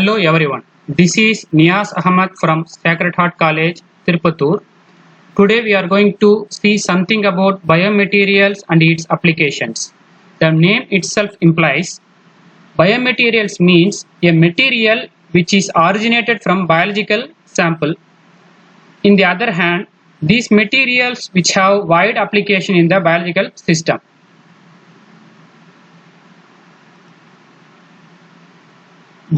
Hello everyone, this is Niaz Ahmad from Sacred Heart College, Tirupattur. Today we are going to see something about biomaterials and its applications. The name itself implies biomaterials means a material which is originated from biological sample. In the other hand, these materials which have wide application in the biological system.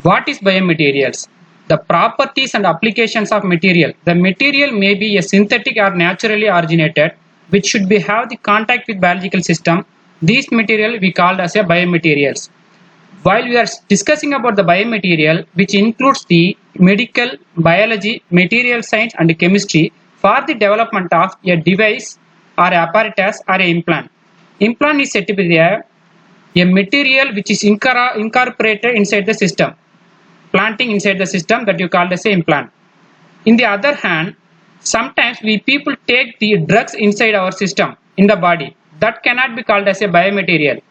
What is biomaterials? The properties and applications of material. The material may be a synthetic or naturally originated, which should have the contact with biological system. These material we called as a biomaterials. While we are discussing about the biomaterial, which includes the medical, biology, material science and chemistry for the development of a device or apparatus or an implant. Implant is said to be a material which is incorporated inside the system. Planting inside the system that you call as a implant. In the other hand, sometimes we people take the drugs inside our system in the body. That cannot be called as a biomaterial.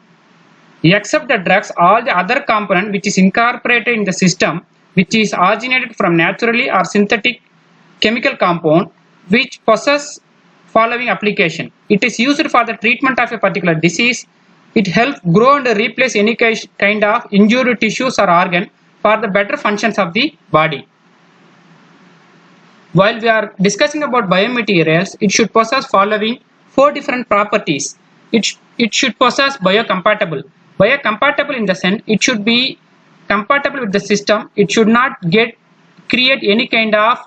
Except the drugs, all the other component which is incorporated in the system, which is originated from naturally or synthetic chemical compound, which possess following application. It is used for the treatment of a particular disease. It helps grow and replace any kind of injured tissues or organ for the better functions of the body. While we are discussing about biomaterials, it should possess following 4 different properties. It should possess biocompatible. Biocompatible in the sense it should be compatible with the system. It should not create any kind of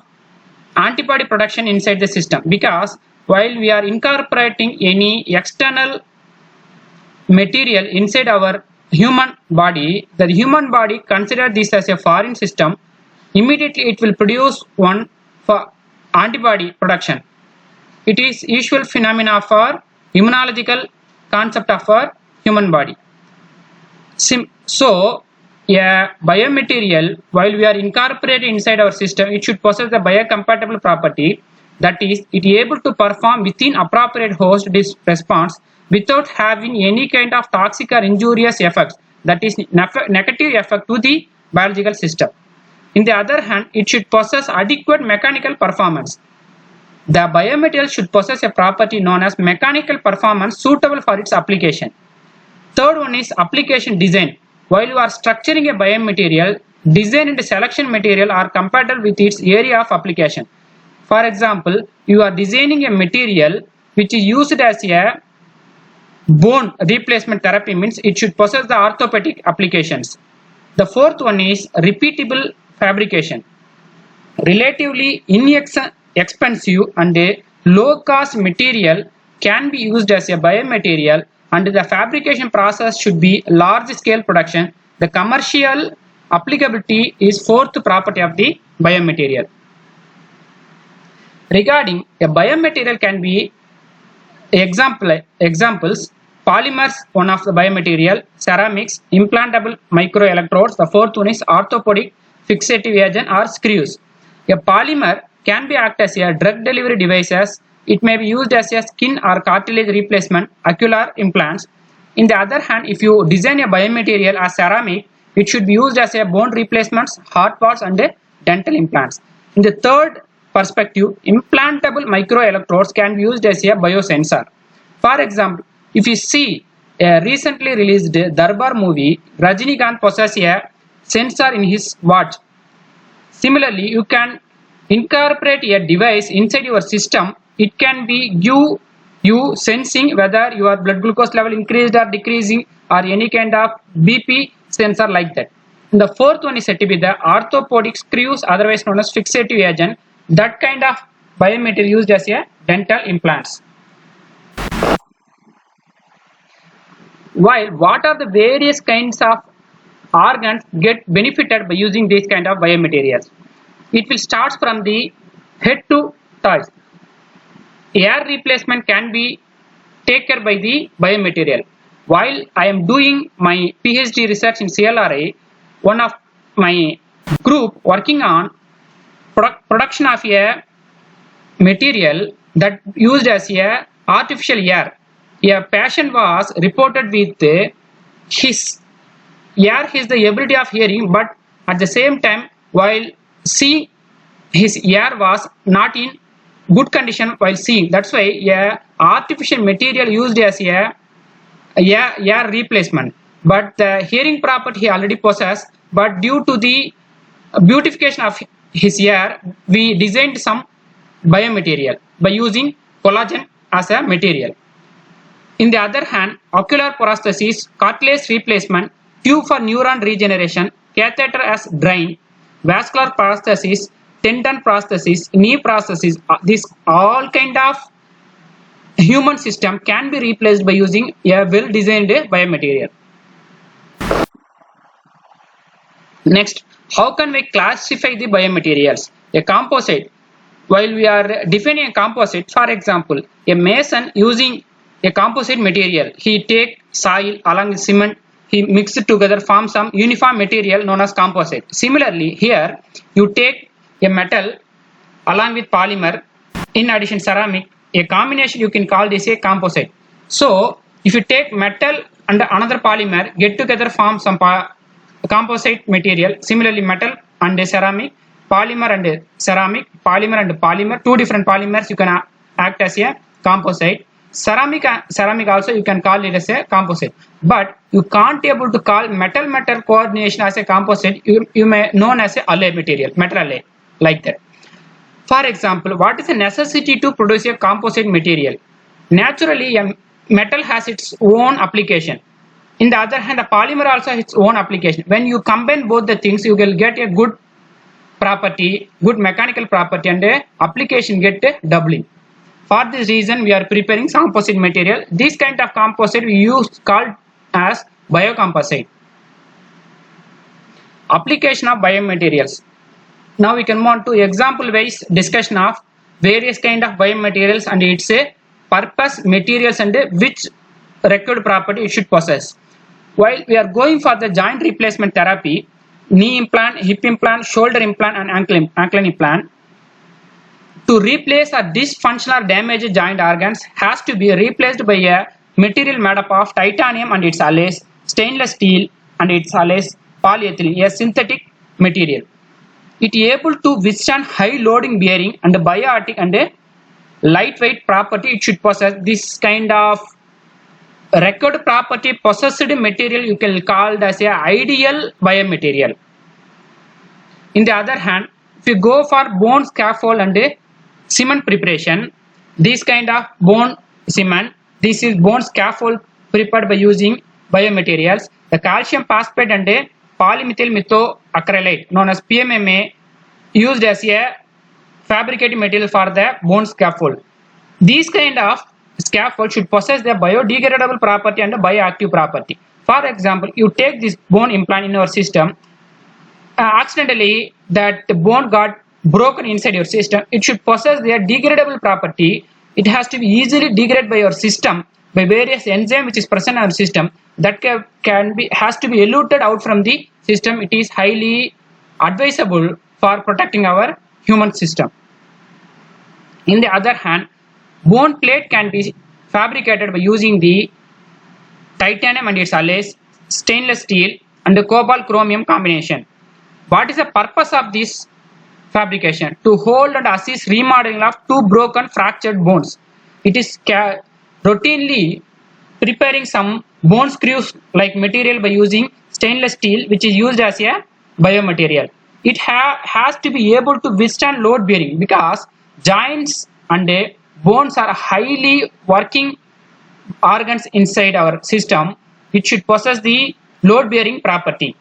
antibody production inside the system, because while we are incorporating any external material inside our human body, the human body consider this as a foreign system. Immediately it will produce one for antibody production. It is usual phenomena for immunological concept of our human body. So a biomaterial, while we are incorporated inside our system, it should possess the biocompatible property, that is, it is able to perform within appropriate host response without having any kind of toxic or injurious effects, that is negative effect to the biological system. In the other hand, it should possess adequate mechanical performance. The biomaterial should possess a property known as mechanical performance suitable for its application. Third one is application design. While you are structuring a biomaterial, design and selection material are compatible with its area of application. For example, you are designing a material which is used as a bone replacement therapy, means it should possess the orthopedic applications. The fourth one is repeatable fabrication. Relatively inexpensive and a low cost material can be used as a biomaterial, and the fabrication process should be large scale production. The commercial applicability is fourth property of the biomaterial. Regarding a biomaterial can be examples: polymers, one of the biomaterial; ceramics, implantable microelectrodes; the fourth one is orthopedic fixative agent or screws. A polymer can be act as a drug delivery devices. It may be used as a skin or cartilage replacement, ocular implants. In the other hand, if you design a biomaterial as ceramic, it should be used as a bone replacements, heart parts and dental implants. In the third perspective, implantable microelectrodes can be used as a biosensor. For example, if you see a recently released Darbar movie, Rajinikanth possesses a sensor in his watch. Similarly, you can incorporate a device inside your system. It can be give you sensing whether your blood glucose level increased or decreasing, or any kind of BP sensor like that. And the fourth one is said to be the orthopedic screws, otherwise known as fixative agent. That kind of biomaterial used as a dental implants. While what are the various kinds of organs get benefited by using these kind of biomaterials? It will start from the head to toes. Air replacement can be taken by the biomaterial. While I am doing my PhD research in CLRI, one of my group working on production of a material that used as a artificial air. A patient was reported with his the ability of hearing, but At the same time, while seeing, his ear was not in good condition while seeing. That's why a artificial material used as a ear replacement. But the hearing property he already possessed. But due to the beautification of his ear, we designed some biomaterial by using collagen as a material. In the other hand, ocular prosthesis, cartilage replacement, tube for neuron regeneration, catheter as drain, vascular prosthesis, tendon prosthesis, knee prosthesis, this all kind of human system can be replaced by using a well-designed biomaterial. Next, how can we classify the biomaterials? A composite. While we are defining a composite, for example, a mason using a composite material, he take soil along with cement, he mix it together, form some uniform material known as composite. Similarly, here you take a metal along with polymer, in addition ceramic, a combination you can call this a composite. So, if you take metal and another polymer, get together form some composite material. Similarly, metal and ceramic, polymer and ceramic, polymer and polymer, two different polymers you can act as a composite. Ceramic also you can call it as a composite, but you can't able to call metal coordination as a composite. You may known as a alloy material, metal alloy, like that. For example, what is the necessity to produce a composite material? Naturally, a metal has its own application. In the other hand, a polymer also has its own application. When you combine both the things, you will get a good property, good mechanical property, and a application get a doubling. For this reason, we are preparing composite material. This kind of composite we use called as biocomposite. Application of biomaterials. Now we can move on to example-wise discussion of various kind of biomaterials and its purpose, materials, and which required property it should possess. While we are going for the joint replacement therapy, knee implant, hip implant, shoulder implant, and ankle implant, to replace a dysfunctional or damaged joint organs has to be replaced by a material made up of titanium and its alloys, stainless steel and its alloys, polyethylene, a synthetic material. It is able to withstand high loading bearing and biotic and a lightweight property. It should possess this kind of record property possessed material you can call as a ideal biomaterial. In the other hand, if you go for bone scaffold and cement preparation, this kind of bone cement, this is bone scaffold prepared by using biomaterials. The calcium phosphate and polymethyl methoacrylate known as PMMA used as a fabricating material for the bone scaffold. These kind of scaffold should possess the biodegradable property and bioactive property. For example, you take this bone implant in your system, accidentally that bone got broken inside your system, it should possess their degradable property. It has to be easily degraded by your system by various enzyme which is present in our system that has to be eluted out from the system. It is highly advisable for protecting our human system. In the other hand, bone plate can be fabricated by using the titanium and its alloys, stainless steel, and the cobalt chromium combination. What is the purpose of this fabrication? To hold and assist remodeling of two broken fractured bones. It is routinely preparing some bone screws like material by using stainless steel, which is used as a biomaterial. It has to be able to withstand load bearing because joints and bones are highly working organs inside our system. It should possess the load bearing property.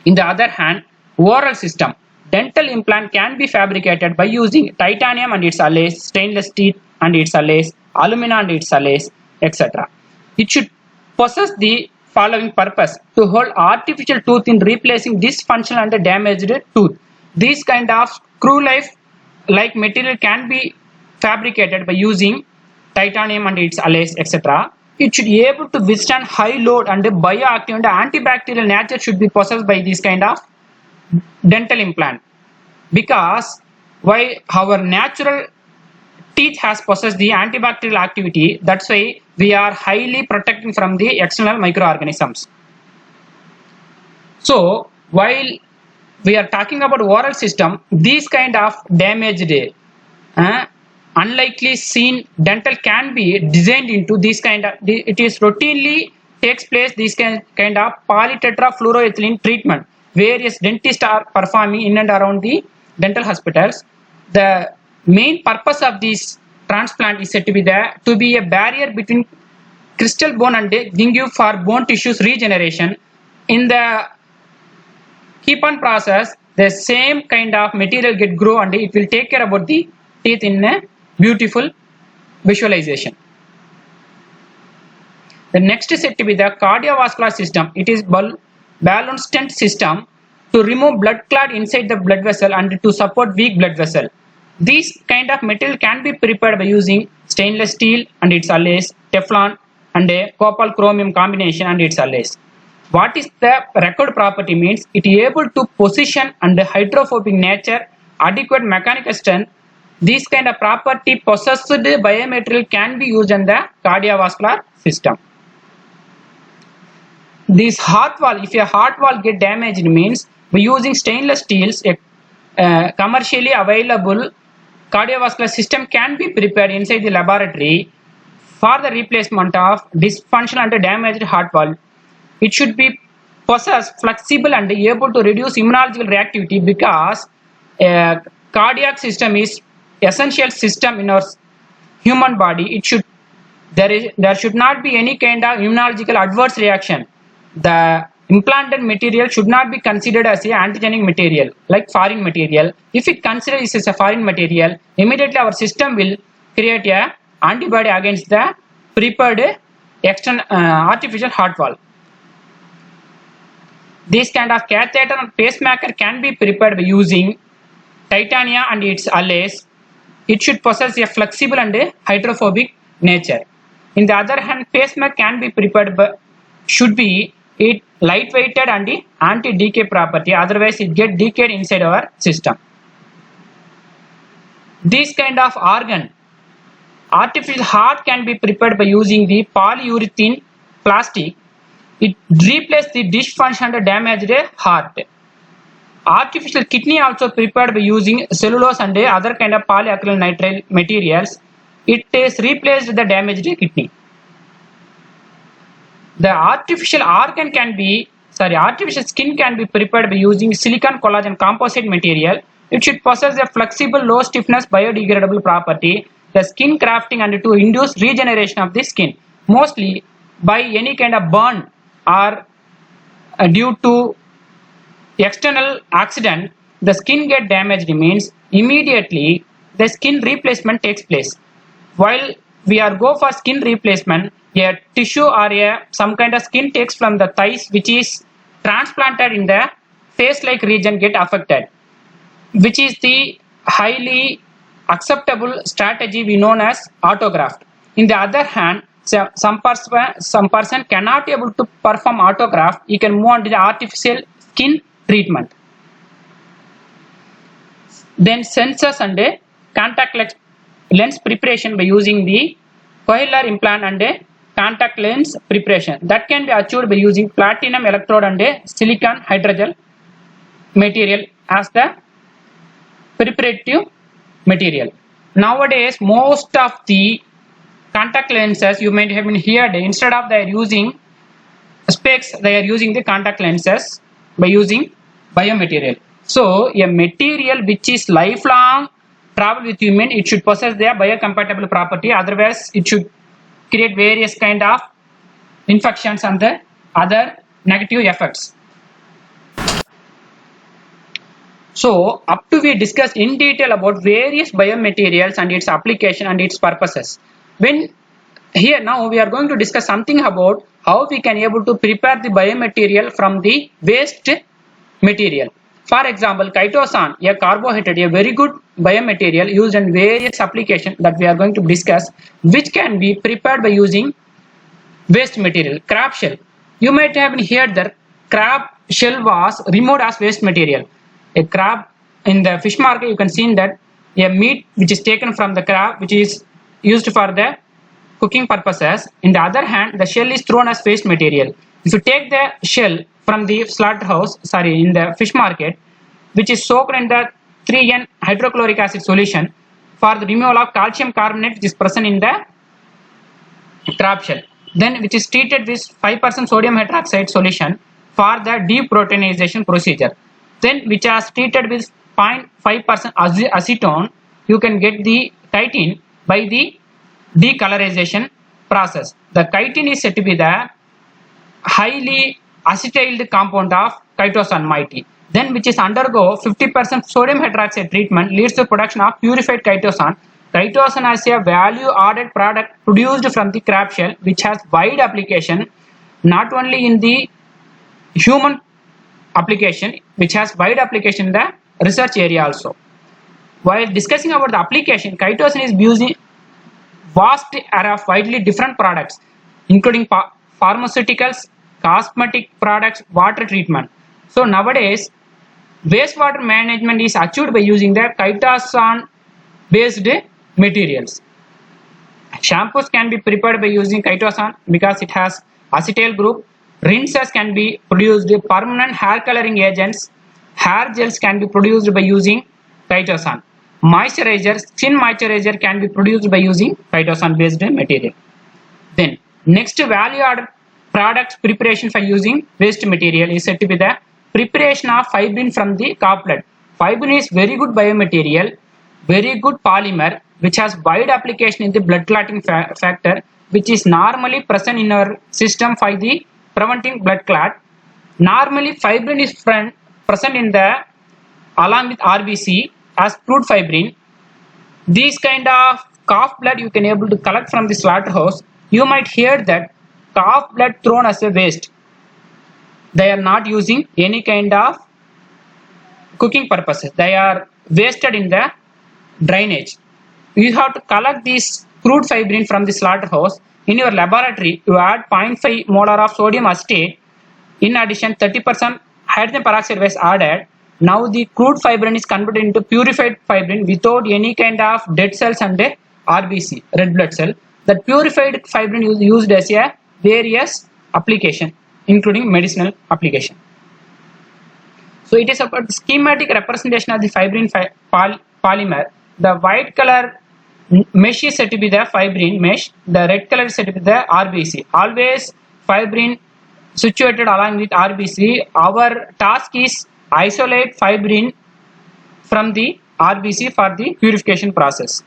In the other hand, oral system, dental implant can be fabricated by using titanium and its alloys, stainless steel and its alloys, alumina and its alloys, etc. It should possess the following purpose: to hold artificial tooth in replacing dysfunctional and damaged tooth. This kind of screw like material can be fabricated by using titanium and its alloys, etc. It should be able to withstand high load and bioactive and antibacterial nature should be possessed by this kind of dental implant. Because why our natural teeth has possessed the antibacterial activity, that's why we are highly protecting from the external microorganisms. So while we are talking about oral system, these kind of damaged unlikely seen dental can be designed into this kind of, it is routinely takes place this kind of polytetrafluoroethylene treatment various dentists are performing in and around the dental hospitals. The main purpose of this transplant is said to be a barrier between crystal bone and gingiva for bone tissues regeneration. In the keep on process, the same kind of material get grow and it will take care about the teeth in a beautiful visualization. The next is said to be the cardiovascular system. It is balloon stent system to remove blood clot inside the blood vessel and to support weak blood vessel. This kind of material can be prepared by using stainless steel and its alloys, Teflon and a copper chromium combination and its alloys. What is the record property means? It is able to position and hydrophobic nature, adequate mechanical strength. This kind of property possessed biomaterial can be used in the cardiovascular system. This heart valve, if a heart valve get damaged means by using stainless steels, a commercially available cardiovascular system can be prepared inside the laboratory for the replacement of dysfunctional and damaged heart valve. It should be possess flexible and able to reduce immunological reactivity because a cardiac system is essential system in our human body. There should not be any kind of immunological adverse reaction. The implanted material should not be considered as an antigenic material like foreign material. If it considered this as a foreign material, immediately our system will create a antibody against the prepared external artificial heart valve. This kind of catheter and pacemaker can be prepared by using titanium and its alloys. It should possess a flexible and hydrophobic nature. In the other hand, pacemaker can be prepared but should be it lightweighted and anti-decay property, otherwise it get decayed inside our system. This kind of organ, artificial heart can be prepared by using the polyurethane plastic. It replaces the dysfunction and damaged heart. Artificial kidney also prepared by using cellulose and other kind of polyacrylonitrile materials. It is replaced the damaged kidney. The artificial skin can be prepared by using silicon collagen composite material. It should possess a flexible, low stiffness, biodegradable property. The skin grafting and to induce regeneration of the skin, mostly by any kind of burn or due to external accident, the skin get damaged means immediately the skin replacement takes place. While we are go for skin replacement, a tissue or some kind of skin takes from the thighs which is transplanted in the face-like region get affected, which is the highly acceptable strategy we known as autograft. In the other hand, some person cannot able to perform autograft, he can move on to the artificial skin treatment. Then sensors and contact lens preparation by using the cochlear implant and contact lens preparation that can be achieved by using platinum electrode and silicon hydrogel material as the preparative material. Nowadays, most of the contact lenses you might have been heard, instead of they are using specs, they are using the contact lenses by using biomaterial. So a material which is lifelong travel with human, it should possess their biocompatible property, otherwise it should create various kind of infections and the other negative effects. So up to we discussed in detail about various biomaterials and its application and its purposes. When here now we are going to discuss something about how we can able to prepare the biomaterial from the waste material. For example, chitosan, a carbohydrate, a very good biomaterial used in various applications that we are going to discuss, which can be prepared by using waste material. Crab shell, you might have heard that crab shell was removed as waste material. A crab in the fish market, you can see that a meat which is taken from the crab, which is used for the cooking purposes. In the other hand, the shell is thrown as waste material. If you take the shell from the slaughterhouse, in the fish market, which is soaked in the 3N hydrochloric acid solution for the removal of calcium carbonate which is present in the crab shell. Then which is treated with 5% sodium hydroxide solution for the deproteinization procedure. Then which is treated with 0.5% acetone, you can get the chitin by the decolorization process. The chitin is said to be the highly acetyled compound of chitosan moiety. Then which is undergo 50% sodium hydroxide treatment leads to production of purified chitosan. Chitosan is a value added product produced from the crab shell which has wide application not only in the human application, which has wide application in the research area also. While discussing about the application, chitosan is used in vast array of widely different products including pharmaceuticals, cosmetic products, water treatment. So nowadays wastewater management is achieved by using the chitosan based materials. Shampoos can be prepared by using chitosan because it has acetyl group. Rinses can be produced permanent hair coloring agents. Hair gels can be produced by using chitosan. Moisturizer, skin moisturizer can be produced by using chitosan based material. Then next value added products preparation for using waste material is said to be the preparation of fibrin from the calf blood. Fibrin is very good biomaterial, very good polymer which has wide application in the blood clotting factor which is normally present in our system for the preventing blood clot. Normally fibrin is present in the along with RBC as crude fibrin. These kind of calf blood you can able to collect from the slaughterhouse. You might hear that calf blood thrown as a waste. They are not using any kind of cooking purposes. They are wasted in the drainage. You have to collect this crude fibrin from the slaughterhouse. In your laboratory, you add 0.5 molar of sodium acetate. In addition, 30% hydrogen peroxide was added. Now the crude fibrin is converted into purified fibrin without any kind of dead cells and RBC, red blood cell. That purified fibrin is used as a various application, including medicinal application. So it is about schematic representation of the fibrin polymer. The white color mesh is said to be the fibrin mesh. The red color is said to be the RBC. Always fibrin situated along with RBC. Our task is isolate fibrin from the RBC for the purification process.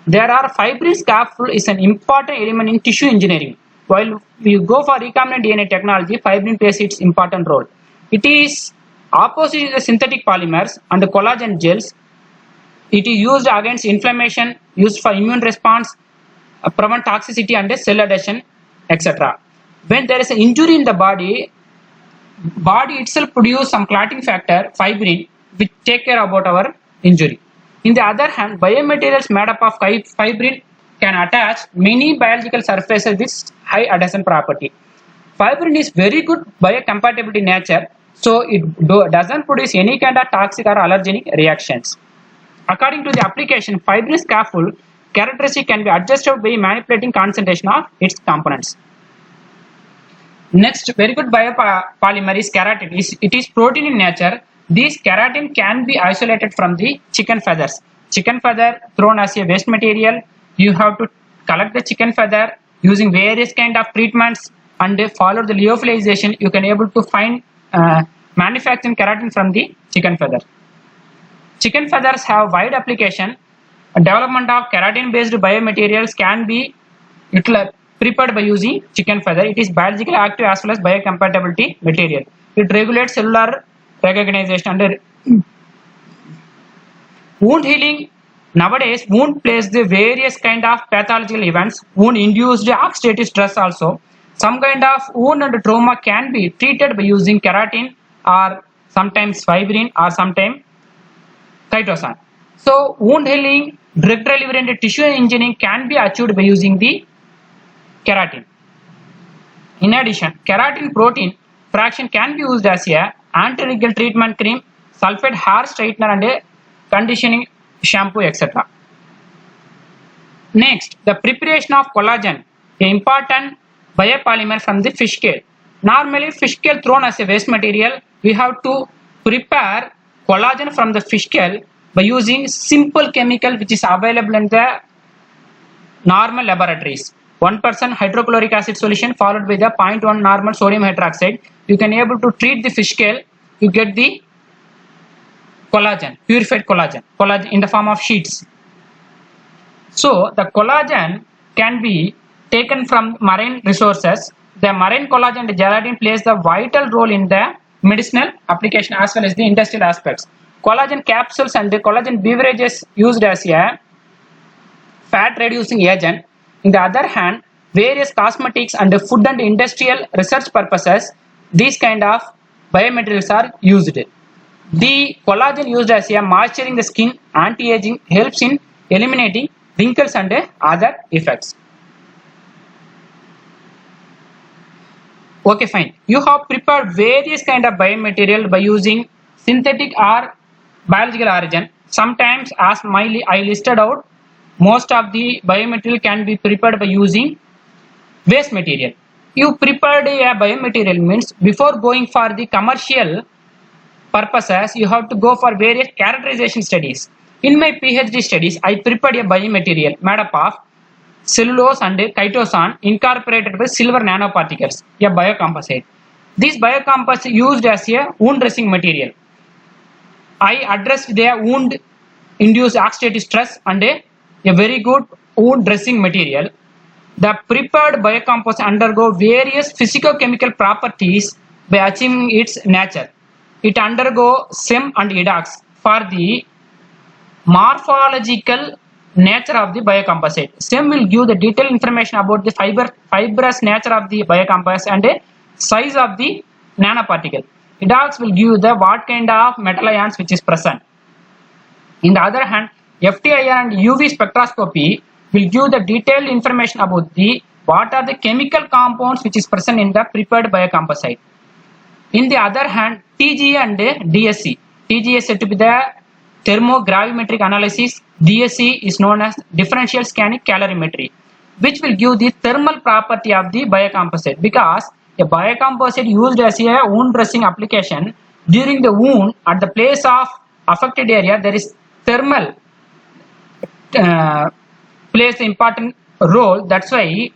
There are fibrin scaffold is an important element in tissue engineering. While we go for recombinant DNA technology, fibrin plays its important role. It is opposite to the synthetic polymers and the collagen gels. It is used against inflammation, used for immune response, prevent toxicity and cell adhesion, etc. When there is an injury in the body itself produces some clotting factor, fibrin, which take care about our injury. In the other hand, biomaterials made up of fibrin can attach many biological surfaces with high adhesion property. Fibrin is very good biocompatibility nature, so it doesn't produce any kind of toxic or allergenic reactions. According to the application, fibrin scaffold characteristic can be adjusted by manipulating concentration of its components. Next, very good biopolymer is keratin. It is protein in nature. This keratin can be isolated from the chicken feathers. Chicken feather thrown as a waste material. You have to collect the chicken feather using various kind of treatments and follow the lyophilization. You can able to find manufacturing keratin from the chicken feather. Chicken feathers have wide application. Development of keratin based biomaterials can be prepared by using chicken feather. It is biologically active as well as biocompatibility material. It regulates cellular recognition and wound healing. Nowadays, wound plays the various kind of pathological events. Wound induced oxidative stress also. Some kind of wound and trauma can be treated by using keratin or sometimes fibrin or sometimes chitosan. So wound healing, drug delivery and tissue engineering can be achieved by using the keratin. In addition, keratin protein fraction can be used as a anti-wrinkle treatment cream, sulfate hair straightener and a conditioning shampoo, etc. Next, the preparation of collagen, an important biopolymer from the fish scale. Normally, fish scale thrown as a waste material, we have to prepare collagen from the fish scale by using simple chemical which is available in the normal laboratories. 1% hydrochloric acid solution followed by the 0.1 normal sodium hydroxide. You can able to treat the fish scale, you get the collagen, purified collagen in the form of sheets. So the collagen can be taken from marine resources. The marine collagen and gelatin plays the vital role in the medicinal application as well as the industrial aspects. Collagen capsules and the collagen beverages used as a fat reducing agent. On the other hand, various cosmetics and food and industrial research purposes, these kind of biomaterials are used. The collagen used as a moisturizing the skin, anti-aging, helps in eliminating wrinkles and other effects. Okay, fine. You have prepared various kind of biomaterial by using synthetic or biological origin. Sometimes, as I listed out, most of the biomaterial can be prepared by using waste material. You prepared a biomaterial means before going for the commercial purposes, you have to go for various characterization studies. In my PhD studies, I prepared a biomaterial made up of cellulose and chitosan incorporated with silver nanoparticles, a biocomposite. This biocomposite used as a wound dressing material. I addressed the wound induced oxidative stress and a very good wound dressing material. The prepared biocomposite undergo various physicochemical properties by achieving its nature. It undergo SEM and EDOX for the morphological nature of the biocomposite. SEM will give the detailed information about the fibrous nature of the biocomposite and the size of the nanoparticle. EDOX will give the what kind of metal ions which is present. On the other hand, FTIR and UV spectroscopy will give the detailed information about the what are the chemical compounds which is present in the prepared biocomposite. In the other hand, TGA and DSC. TGA is said to be the thermogravimetric analysis. DSC is known as differential scanning calorimetry, which will give the thermal property of the biocomposite, because a biocomposite used as a wound dressing application, during the wound at the place of affected area there is thermal plays an important role. That's why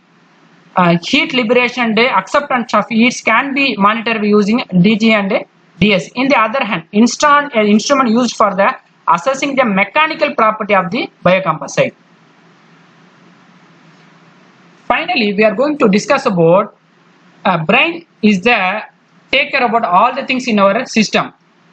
heat liberation and acceptance of heats can be monitored using DG and DS. In the other hand, instrument used for the assessing the mechanical property of the biocomposite. Finally, we are going to discuss about brain is the take care about all the things in our system.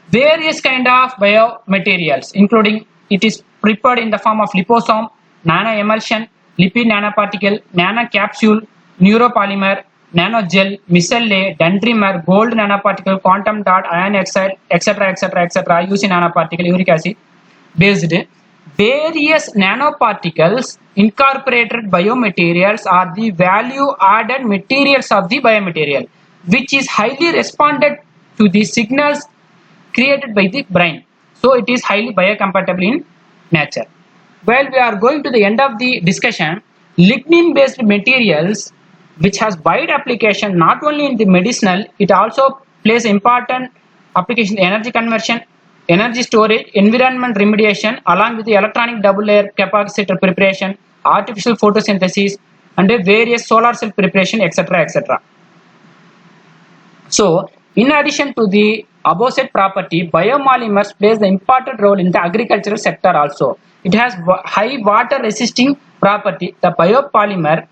Various kind of biomaterials, including it is prepared in the form of liposome, nanoemulsion, lipid nanoparticle, nanocapsule, neuropolymer, nanogel, micelle, dendrimer, gold nanoparticle, quantum dot, ion oxide, etc., UC nanoparticle, uric acid based. Various nanoparticles incorporated biomaterials are the value added materials of the biomaterial, which is highly responded to the signals created by the brain. So it is highly biocompatible in nature. While we are going to the end of the discussion, lignin based materials which has wide application not only in the medicinal, it also plays important application in energy conversion, energy storage, environment remediation, along with the electronic double layer capacitor preparation, artificial photosynthesis, and various solar cell preparation, etc. So in addition to the above said property, biopolymers plays the important role in the agricultural sector also. It has high water resisting property. The biopolymer,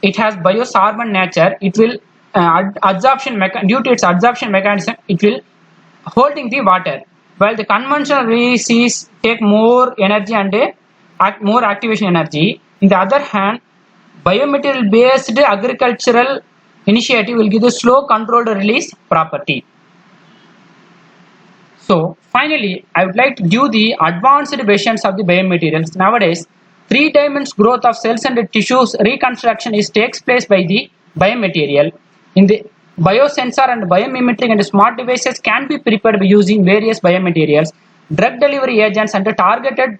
it has biosorbent nature. It will due to its absorption mechanism, it will holding the water. While the conventional releases take more energy and more activation energy. On the other hand, biomaterial based agricultural initiative will give the slow controlled release property. So finally, I would like to give the advanced versions of the biomaterials. Nowadays, 3-dimensional growth of cells and tissues reconstruction takes place by the biomaterial. In the biosensor and biomimicry and smart devices can be prepared by using various biomaterials, drug delivery agents and targeted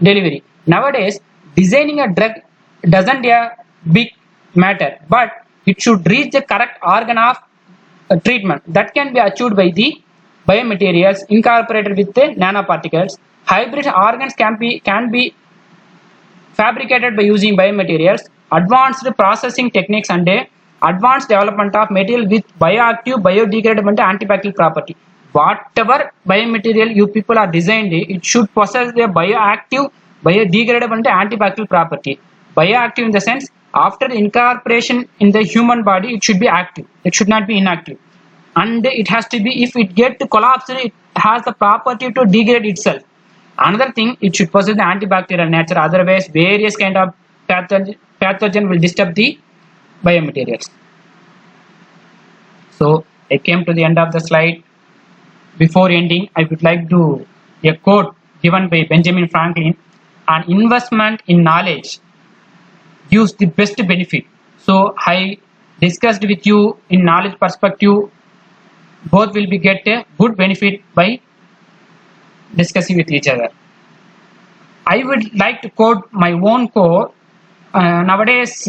delivery. Nowadays, designing a drug doesn't a big matter, but it should reach the correct organ of treatment that can be achieved by the biomaterials incorporated with the nanoparticles. Hybrid organs can be fabricated by using biomaterials, advanced processing techniques, and advanced development of material with bioactive, biodegradable, and antibacterial property. Whatever biomaterial you people are designed, it should possess the bioactive, biodegradable, and antibacterial property. Bioactive in the sense, after the incorporation in the human body, it should be active. It should not be inactive. And it has to be, if it get collapsed, it has the property to degrade itself. Another thing, it should possess the antibacterial nature, otherwise various kind of pathogen will disturb the biomaterials. So I came to the end of the slide. Before ending, I would like to a quote given by Benjamin Franklin: an investment in knowledge gives the best benefit. So I discussed with you in knowledge perspective, both will be get a good benefit by discussing with each other. I would like to quote my own quote. Nowadays,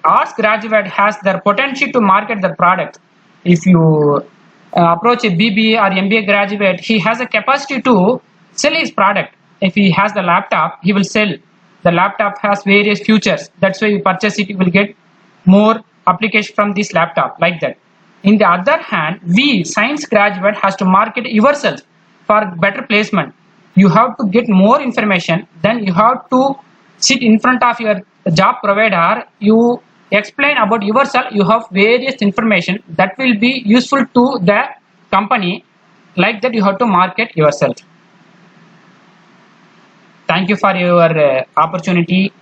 arts graduate has the potential to market the product. If you approach a BBA or MBA graduate, he has a capacity to sell his product. If he has the laptop, he will sell. The laptop has various features. That's why you purchase it, you will get more application from this laptop, like that. In the other hand, we science graduate has to market yourself for better placement. You have to get more information, then you have to sit in front of your job provider, you explain about yourself, you have various information that will be useful to the company, like that you have to market yourself. Thank you for your opportunity.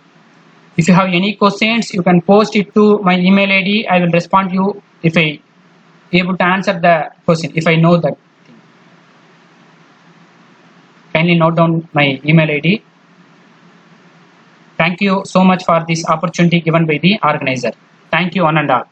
If you have any questions, you can post it to my email ID. I will respond to you if I able to answer the question, if I know that. Kindly note down my email ID. Thank you so much for this opportunity given by the organizer. Thank you, one and all.